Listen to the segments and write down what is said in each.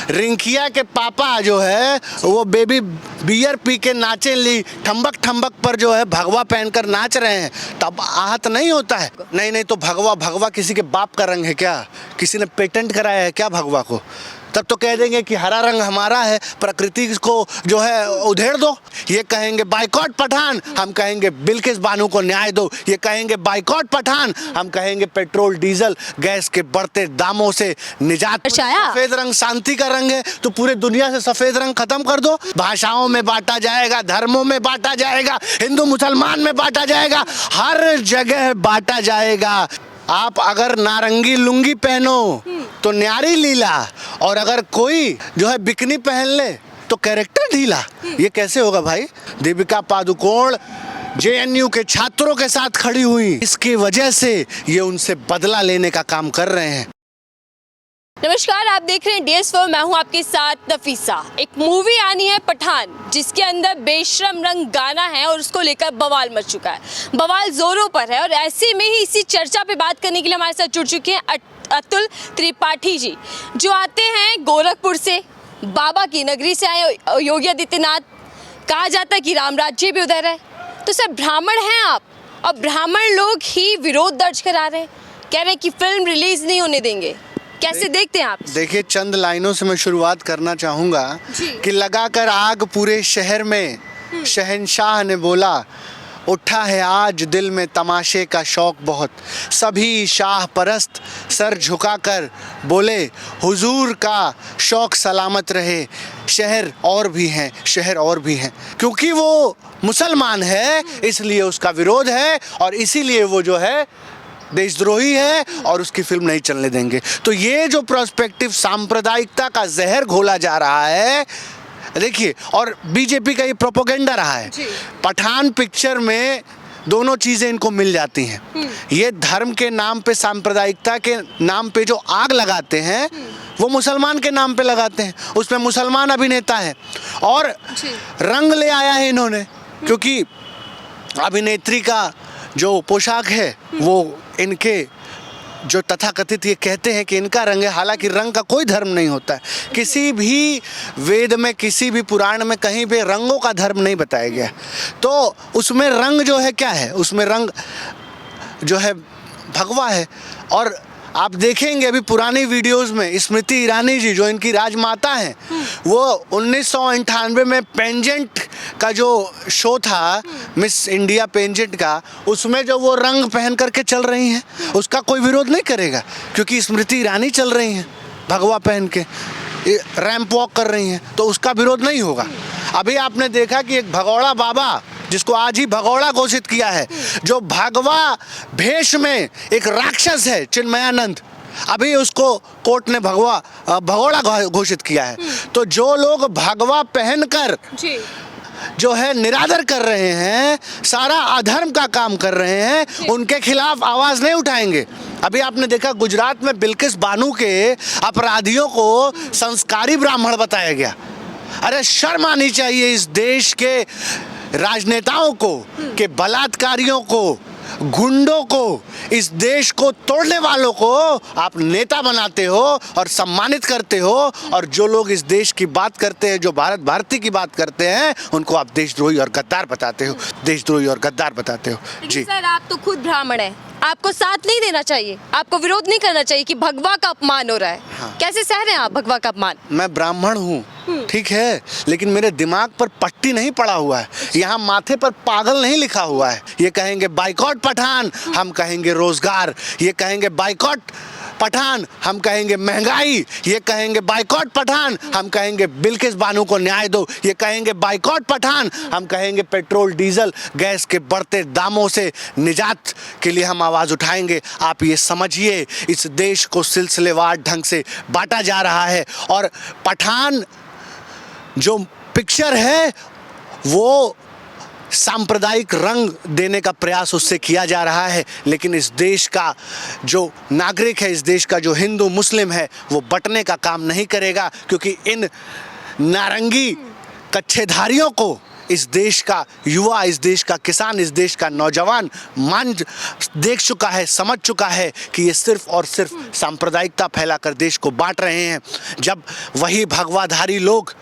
रिंकिया के पापा जो है वो बेबी बियर पी के नाचे ली ठम्बक ठम्बक पर जो है भगवा पहनकर नाच रहे हैं, तब आहत नहीं होता है? नहीं नहीं, तो भगवा भगवा किसी के बाप का रंग है क्या? किसी ने पेटेंट कराया है क्या भगवा को? तब तो कह देंगे कि हरा रंग हमारा है, प्रकृति को जो है उधेड़ दो। ये कहेंगे बाइकॉट पठान, हम कहेंगे बिल्किस बानो को न्याय दो। ये कहेंगे बाइकॉट पठान, हम कहेंगे पेट्रोल डीजल गैस के बढ़ते दामों से निजात। सफेद रंग शांति का रंग है, तो पूरे दुनिया से सफेद रंग खत्म कर दो। भाषाओं में बांटा जाएगा, धर्मों में बांटा जाएगा, हिंदू मुसलमान में बांटा जाएगा, हर जगह बांटा जाएगा। आप अगर नारंगी लुंगी पहनो तो न्यारी लीला, और अगर कोई जो है बिकनी पहन ले तो कैरेक्टर ढीला। ये कैसे होगा भाई? दीपिका पादुकोण जेएनयू के छात्रों के साथ खड़ी हुई, इसकी वजह से ये उनसे बदला लेने का काम कर रहे हैं। नमस्कार, आप देख रहे हैं DS4, मैं हूं आपके साथ नफीसा। एक मूवी आनी है पठान, जिसके अंदर बेशरम रंग गाना है और उसको लेकर बवाल मच चुका है, बवाल जोरों पर है। और ऐसे में ही इसी चर्चा पे बात करने के लिए हमारे साथ जुड़ चुके हैं अतुल त्रिपाठी जी, जो आते हैं गोरखपुर से, बाबा की नगरी से आए योगी आदित्यनाथ। कहा जाता है कि राम राज्य भी उधर है। तो सर, ब्राह्मण हैं आप, और ब्राह्मण लोग ही विरोध दर्ज करा रहे हैं, कह रहे हैं कि फिल्म रिलीज नहीं होने देंगे। कैसे देखते हैं आप? देखिए, चंद लाइनों से मैं शुरुआत करना चाहूँगा कि लगाकर आग पूरे शहर में शहंशाह ने बोला, उठा है आज दिल में तमाशे का शौक बहुत। सभी शाह परस्त सर झुकाकर बोले, हुजूर का शौक सलामत रहे। शहर और भी हैं, शहर और भी हैं। क्योंकि वो मुसलमान है इसलिए उसका विरोध है, और इसीलिए वो जो है देशद्रोही है और उसकी फिल्म नहीं चलने देंगे। तो ये जो प्रोस्पेक्टिव सांप्रदायिकता का जहर घोला जा रहा है, देखिए, और बीजेपी का ये प्रोपेगेंडा रहा है। पठान पिक्चर में दोनों चीजें इनको मिल जाती हैं। ये धर्म के नाम पे, सांप्रदायिकता के नाम पे जो आग लगाते हैं, वो मुसलमान के नाम पे लगाते हैं। उसमें मुसलमान अभिनेता है और रंग ले आया है इन्होंने, क्योंकि अभिनेत्री का जो पोशाक है वो इनके जो तथाकथित ये कहते हैं कि इनका रंग है, हालांकि रंग का कोई धर्म नहीं होता है। किसी भी वेद में, किसी भी पुराण में कहीं पे रंगों का धर्म नहीं बताया गया। तो उसमें रंग जो है क्या है? उसमें रंग जो है भगवा है। और आप देखेंगे अभी पुरानी वीडियोस में स्मृति ईरानी जी जो इनकी राजमाता हैं, वो 1998 में पेंजेंट का जो शो था, मिस इंडिया पेंजेंट का, उसमें जो वो रंग पहन करके चल रही हैं, उसका कोई विरोध नहीं करेगा, क्योंकि स्मृति ईरानी चल रही हैं भगवा पहन के, रैंप वॉक कर रही हैं, तो उसका विरोध नहीं होगा। अभी आपने देखा कि एक भगौड़ा बाबा, जिसको आज ही भगौड़ा घोषित किया है, जो भगवा भेष में एक राक्षस है, चिन्मयानंद, अभी उसको कोर्ट ने भगौड़ा घोषित किया है। तो जो लोग भगवा पहनकर जो है निरादर कर रहे हैं, सारा अधर्म का काम कर रहे हैं, उनके खिलाफ आवाज नहीं उठाएंगे। अभी आपने देखा गुजरात में बिल्किस बानो के अपराधियों को संस्कारी ब्राह्मण बताया गया। अरे शर्म आनी चाहिए इस देश के राजनेताओं को कि बलात्कारियों को, गुंडों को, इस देश को तोड़ने वालों को आप नेता बनाते हो और सम्मानित करते हो, और जो लोग इस देश की बात करते हैं, जो भारत भारती की बात करते हैं, उनको आप देशद्रोही और गद्दार बताते हो, देशद्रोही और गद्दार बताते हो। जी सर, आप तो खुद ब्राह्मण हैं, आपको साथ नहीं देना चाहिए, आपको विरोध नहीं करना चाहिए कि भगवा का अपमान हो रहा है। हाँ। कैसे सह रहे हैं आप भगवा का अपमान? मैं ब्राह्मण हूँ, ठीक है, लेकिन मेरे दिमाग पर पट्टी नहीं पड़ा हुआ है, यहाँ माथे पर पागल नहीं लिखा हुआ है। ये कहेंगे बाइकॉट पठान, हम कहेंगे रोजगार। ये कहेंगे बाइकॉट पठान, हम कहेंगे महंगाई। ये कहेंगे बाइकॉट पठान, हम कहेंगे बिल्किस बानो को न्याय दो। ये कहेंगे बाइकॉट पठान, हम कहेंगे पेट्रोल डीजल गैस के बढ़ते दामों से निजात के लिए हम आवाज़ उठाएंगे। आप ये समझिए, इस देश को सिलसिलेवार ढंग से बांटा जा रहा है, और पठान जो पिक्चर है वो सांप्रदायिक रंग देने का प्रयास उससे किया जा रहा है। लेकिन इस देश का जो नागरिक है, इस देश का जो हिंदू मुस्लिम है, वो बंटने का काम नहीं करेगा, क्योंकि इन नारंगी कच्छेधारियों को इस देश का युवा, इस देश का किसान, इस देश का नौजवान देख चुका है, समझ चुका है कि ये सिर्फ और सिर्फ सांप्रदायिकता फैलाकर देश को बांट रहे हैं। जब वही भगवाधारी लोग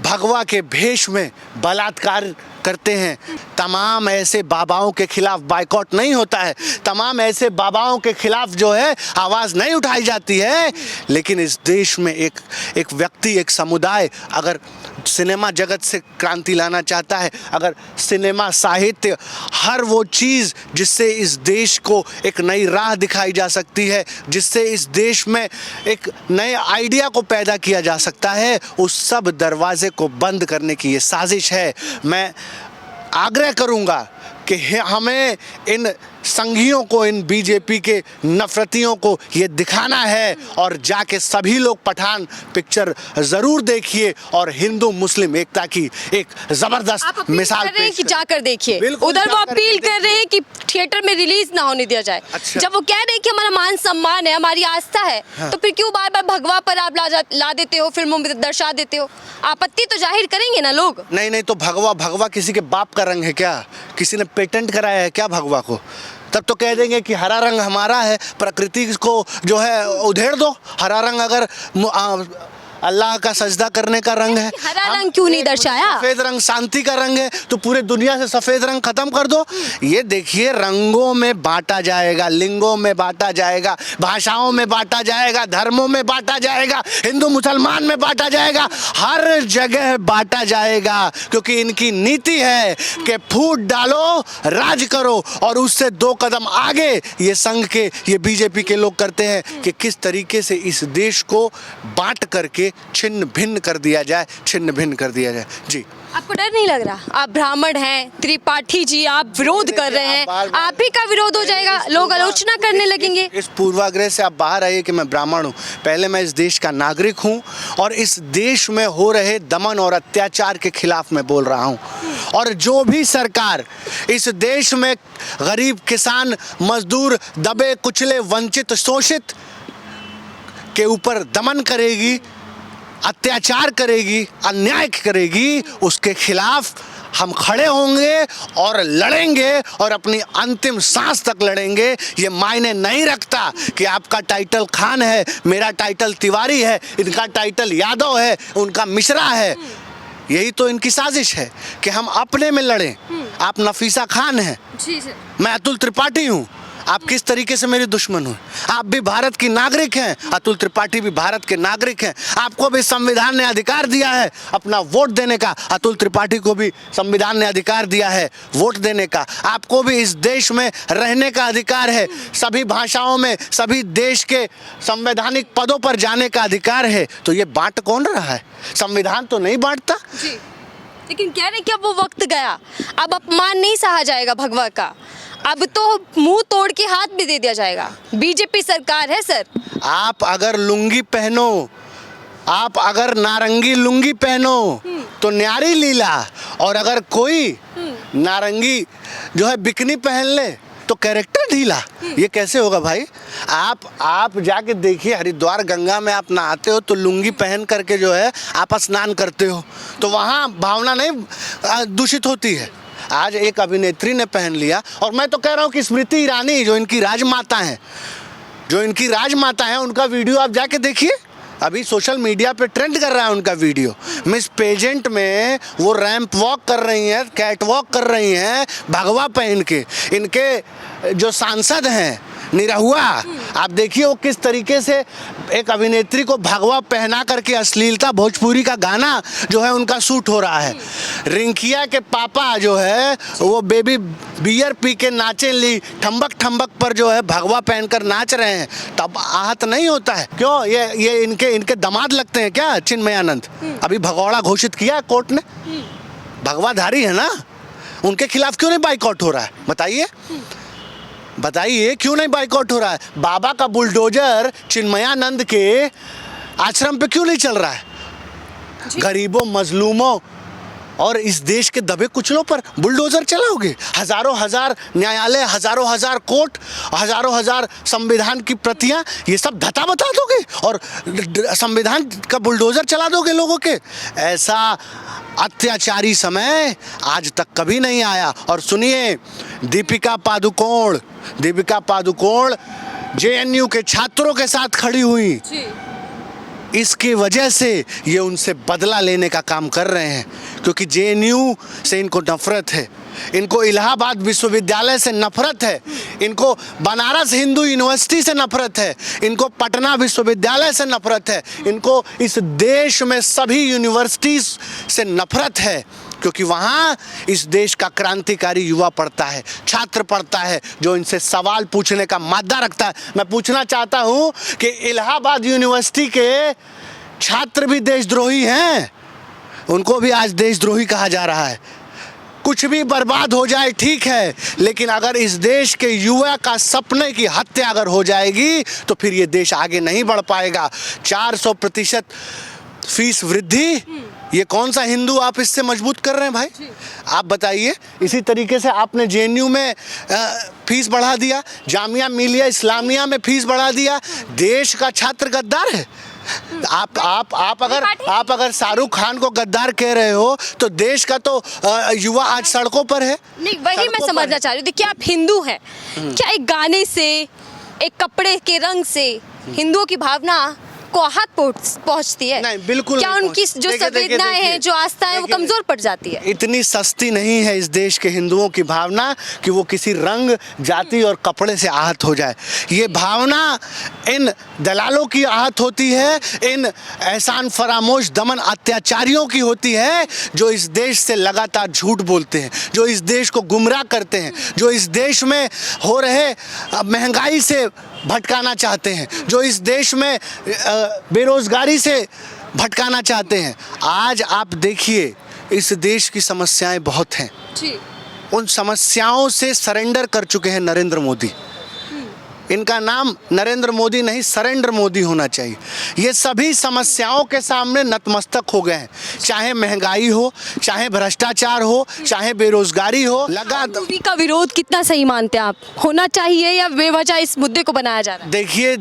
भगवा के भेष में बलात्कार करते हैं, तमाम ऐसे बाबाओं के खिलाफ बाइकॉट नहीं होता है, तमाम ऐसे बाबाओं के खिलाफ जो है आवाज़ नहीं उठाई जाती है। लेकिन इस देश में एक व्यक्ति, एक समुदाय अगर सिनेमा जगत से क्रांति लाना चाहता है, अगर सिनेमा, साहित्य, हर वो चीज़ जिससे इस देश को एक नई राह दिखाई जा सकती है, जिससे इस देश में एक नए आइडिया को पैदा किया जा सकता है, उस सब दरवाजे को बंद करने की ये साजिश है। मैं आग्रह करूंगा कि हमें इन संघियों को, इन बीजेपी के नफरतियों को ये दिखाना है और जाके सभी लोग पठान पिक्चर ज़रूर देखिए और हिंदू मुस्लिम एकता की एक ज़बरदस्त मिसाल कर रहे हैं कि जाकर देखिए। उधर वो अपील कर रहे हैं कि थिएटर में रिलीज ना होने दिया जाए। अच्छा। जब वो कह रहे हैं कि हमारा मान सम्मान है, हमारी आस्था है, हाँ। तो फिर क्यों बार बार भगवा पर आप ला देते हो, फिल्मों में दर्शा देते हो? आपत्ति तो जाहिर करेंगे ना लोग। नहीं तो भगवा किसी के बाप का रंग है क्या? किसी ने पेटेंट कराया है क्या भगवा को? तब तो कह देंगे कि हरा रंग हमारा है, प्रकृति को जो है उधेड़ दो। हरा रंग अगर अल्लाह का सजदा करने का रंग है, हरा रंग क्यों नहीं दर्शाया? सफेद रंग शांति का रंग है, तो पूरे दुनिया से सफेद रंग खत्म कर दो। ये देखिए, रंगों में बांटा जाएगा, लिंगों में बांटा जाएगा, भाषाओं में बांटा जाएगा, धर्मों में बांटा जाएगा, हिंदू मुसलमान में बांटा जाएगा, हर जगह बांटा जाएगा, क्योंकि इनकी नीति है कि फूट डालो, राज करो। और उससे 2 कदम आगे ये संघ के, ये बीजेपी के लोग करते हैं कि किस तरीके से इस देश को बांट करके छिन्न भिन्न कर दिया जाए, छिन्न भिन्न कर दिया जाए। जी, आपको डर नहीं लग रहा? आप ब्राह्मण हैं, त्रिपाठी जी, आप विरोध कर रहे हैं, आप ही का विरोध हो जाएगा, लोग आलोचना करने लगेंगे। इस पूर्वाग्रह से आप बाहर आइए कि मैं ब्राह्मण हूँ। पहले मैं इस देश का नागरिक हूँ और इस देश में हो रहे दमन और अत्याचार के खिलाफ मैं बोल रहा हूँ। और जो भी सरकार इस देश में गरीब, किसान, मजदूर, दबे कुचले, वंचित, शोषित के ऊपर दमन करेगी, अत्याचार करेगी, अन्याय करेगी, उसके खिलाफ हम खड़े होंगे और लड़ेंगे और अपनी अंतिम सांस तक लड़ेंगे। ये मायने नहीं रखता कि आपका टाइटल खान है, मेरा टाइटल तिवारी है, इनका टाइटल यादव है, उनका मिश्रा है। यही तो इनकी साजिश है कि हम अपने में लड़ें। आप नफीसा खान हैं, मैं अतुल त्रिपाठी हूँ, आप किस तरीके से मेरी दुश्मन हो? आप भी भारत की नागरिक हैं, अतुल त्रिपाठी भी भारत के नागरिक हैं। आपको भी संविधान ने अधिकार दिया है अपना वोट देने का, अतुल त्रिपाठी को भी संविधान ने अधिकार दिया है वोट देने का। आपको भी इस देश में रहने का अधिकार है, सभी भाषाओं में, सभी देश के संवैधानिक पदों पर जाने का अधिकार है। तो ये बांट कौन रहा है? संविधान तो नहीं बांटता। लेकिन कह रहे कि अब वो वक्त गया, अब अपमान नहीं सहा जाएगा भगवा का, अब तो मुंह तोड़ के हाथ भी दे दिया जाएगा। बीजेपी सरकार है सर। आप अगर लुंगी पहनो, आप अगर नारंगी लुंगी पहनो तो न्यारी लीला, और अगर कोई नारंगी जो है बिकनी पहन ले तो कैरेक्टर ढीला। ये कैसे होगा भाई? आप जाके देखिए, हरिद्वार गंगा में आप नहाते हो तो लुंगी पहन करके जो है आप स्नान करते हो, तो वहाँ भावना नहीं दूषित होती है। आज एक अभिनेत्री ने पहन लिया, और मैं तो कह रहा हूँ कि स्मृति ईरानी जो इनकी राजमाता हैं, उनका वीडियो आप जाके देखिए, अभी सोशल मीडिया पे ट्रेंड कर रहा है उनका वीडियो। मिस पेजेंट में वो रैंप वॉक कर रही हैं, कैट वॉक कर रही हैं भगवा पहन के। इनके जो सांसद हैं निरहुआ, आप देखिए वो किस तरीके से एक अभिनेत्री को भगवा पहना करके अश्लीलता, भोजपुरी का गाना जो है उनका शूट हो रहा है। रिंकिया के पापा जो है वो बेबी बियर पी के नाचे ली, ठम्बक पर जो है भगवा पहनकर नाच रहे हैं, तब आहत नहीं होता है? क्यों? ये इनके दामाद लगते हैं क्या चिन्मयानंद? अभी भगौड़ा घोषित किया कोर्ट ने, भगवाधारी है ना, उनके खिलाफ क्यों नहीं बाइकआउट हो रहा है? बताइए क्यों नहीं बाइकआउट हो रहा है? बाबा का बुलडोजर चिन्मयानंद के आश्रम पे क्यों नहीं चल रहा है? गरीबों, मजलूमों और इस देश के दबे कुचलों पर बुलडोजर चलाओगे? हजारों हजार न्यायालय, हजारों हजार कोर्ट, हजारों हजार संविधान की प्रतियां, ये सब धता बता दोगे और संविधान का बुलडोजर चला दोगे लोगों के? ऐसा अत्याचारी समय आज तक कभी नहीं आया। और सुनिए, दीपिका पादुकोण जेएनयू के छात्रों के साथ खड़ी हुई। इसकी वजह से ये उनसे बदला लेने का काम कर रहे हैं, क्योंकि जेएनयू से इनको नफरत है, इनको इलाहाबाद विश्वविद्यालय से नफरत है, इनको बनारस हिंदू यूनिवर्सिटी से नफरत है, इनको पटना विश्वविद्यालय से नफरत है, इनको इस देश में सभी यूनिवर्सिटीज से नफरत है, क्योंकि वहाँ इस देश का क्रांतिकारी युवा पढ़ता है, छात्र पढ़ता है, जो इनसे सवाल पूछने का मादा रखता है। मैं पूछना चाहता हूँ कि इलाहाबाद यूनिवर्सिटी के छात्र भी देशद्रोही हैं, उनको भी आज देशद्रोही कहा जा रहा है। कुछ भी बर्बाद हो जाए ठीक है, लेकिन अगर इस देश के युवा का सपने की हत्या अगर हो जाएगी तो फिर ये देश आगे नहीं बढ़ पाएगा। 400% फीस वृद्धि, ये कौन सा हिंदू आप इससे मजबूत कर रहे हैं भाई? आप बताइए। इसी तरीके से आपने जेएनयू में फीस बढ़ा दिया, जामिया मिलिया इस्लामिया में फीस बढ़ा दिया। देश का छात्र गद्दार है? आप अगर शाहरुख खान को गद्दार कह रहे हो तो देश का तो युवा आज सड़कों पर है। नहीं, वही मैं समझना चाह रही हूँ। देखिए, आप हिंदू हैं, क्या एक गाने से, एक कपड़े के रंग से हिंदुओं की भावना को आहत पहुंचती है? नहीं, बिल्कुल क्या नहीं उनकी जो संवेदनाएं हैं, जो आस्थाएं, वो कमजोर पड़ जाती है? इतनी सस्ती नहीं है इस देश के हिंदुओं की भावना कि वो किसी रंग, जाति और कपड़े से आहत हो जाए। ये भावना इन दलालों की आहत होती है, इन एहसान फरामोश दमन अत्याचारियों की होती है, जो इस देश से लगातार झूठ बोलते हैं, जो इस देश को गुमराह करते हैं, जो इस देश में हो रहे महंगाई से भटकाना चाहते हैं, जो इस देश में बेरोजगारी से भटकाना चाहते हैं। आज आप देखिए, इस देश की समस्याएं बहुत हैं। उन समस्याओं से सरेंडर कर चुके हैं नरेंद्र मोदी। इनका नाम नरेंद्र मोदी नहीं, सरेंडर मोदी होना चाहिए। ये सभी समस्याओं के सामने नतमस्तक हो गए हैं, चाहे महंगाई हो, चाहे भ्रष्टाचार हो, चाहे बेरोजगारी हो। मूवी का विरोध कितना सही मानते हैं आप? होना चाहिए या बेवजह इस मुद्दे को बनाया जा रहा है? देखिए,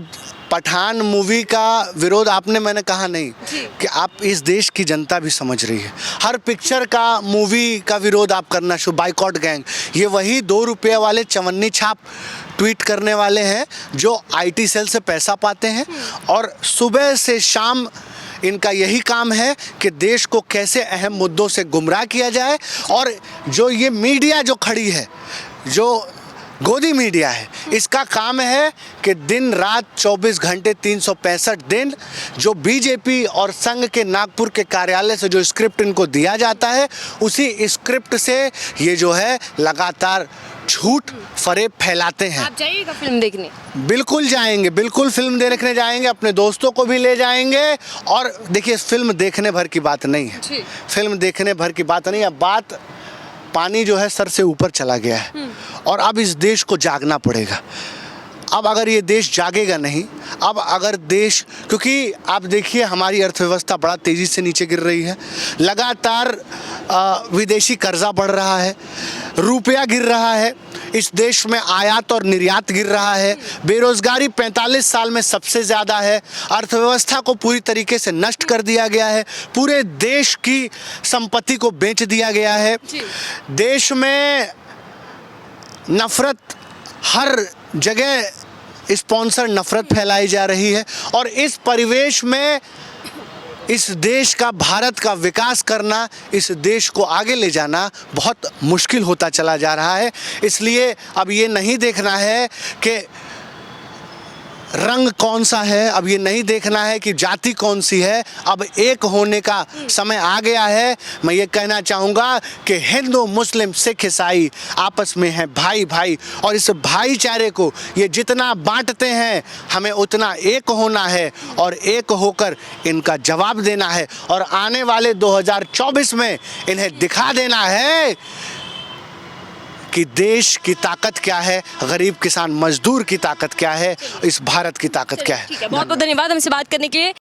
पठान मूवी का विरोध आपने, मैंने कहा नहीं कि आप इस देश की जनता भी समझ रही है। हर पिक्चर का, मूवी का विरोध आप करना शुरू, बाइकॉट गैंग, ये वही 2 रुपये वाले चवन्नी छाप ट्वीट करने वाले हैं जो आईटी सेल से पैसा पाते हैं, और सुबह से शाम इनका यही काम है कि देश को कैसे अहम मुद्दों से गुमराह किया जाए। और जो ये मीडिया जो खड़ी है, जो गोदी मीडिया है, इसका काम है कि दिन रात 24 घंटे 365 दिन जो बीजेपी और संघ के नागपुर के कार्यालय से जो स्क्रिप्ट इनको दिया जाता है, उसी स्क्रिप्ट से ये जो है लगातार झूठ फरेब फैलाते हैं। आप जाइएगा फिल्म देखने? बिल्कुल जाएंगे, बिल्कुल फिल्म देखने जाएंगे, अपने दोस्तों को भी ले जाएंगे। और देखिए, फिल्म देखने भर की बात नहीं है, फिल्म देखने भर की बात नहीं है। बात, पानी जो है सर से ऊपर चला गया है और अब इस देश को जागना पड़ेगा। अब अगर ये देश जागेगा नहीं, अब अगर देश, क्योंकि आप देखिए हमारी अर्थव्यवस्था बड़ा तेज़ी से नीचे गिर रही है, लगातार विदेशी कर्जा बढ़ रहा है, रुपया गिर रहा है, इस देश में आयात और निर्यात गिर रहा है, बेरोजगारी 45 साल में सबसे ज़्यादा है, अर्थव्यवस्था को पूरी तरीके से नष्ट कर दिया गया है, पूरे देश की संपत्ति को बेच दिया गया है, देश में नफरत, हर जगह स्पॉन्सर नफरत फैलाई जा रही है। और इस परिवेश में इस देश का, भारत का विकास करना, इस देश को आगे ले जाना बहुत मुश्किल होता चला जा रहा है। इसलिए अब ये नहीं देखना है कि रंग कौन सा है, अब ये नहीं देखना है कि जाति कौन सी है, अब एक होने का समय आ गया है। मैं ये कहना चाहूँगा कि हिंदू, मुस्लिम, सिख, ईसाई आपस में हैं भाई भाई, और इस भाईचारे को ये जितना बांटते हैं, हमें उतना एक होना है और एक होकर इनका जवाब देना है। और आने वाले 2024 में इन्हें दिखा देना है कि देश की ताकत क्या है, गरीब किसान मजदूर की ताकत क्या है, इस भारत की ताकत क्या है। बहुत बहुत धन्यवाद हमसे बात करने के लिए।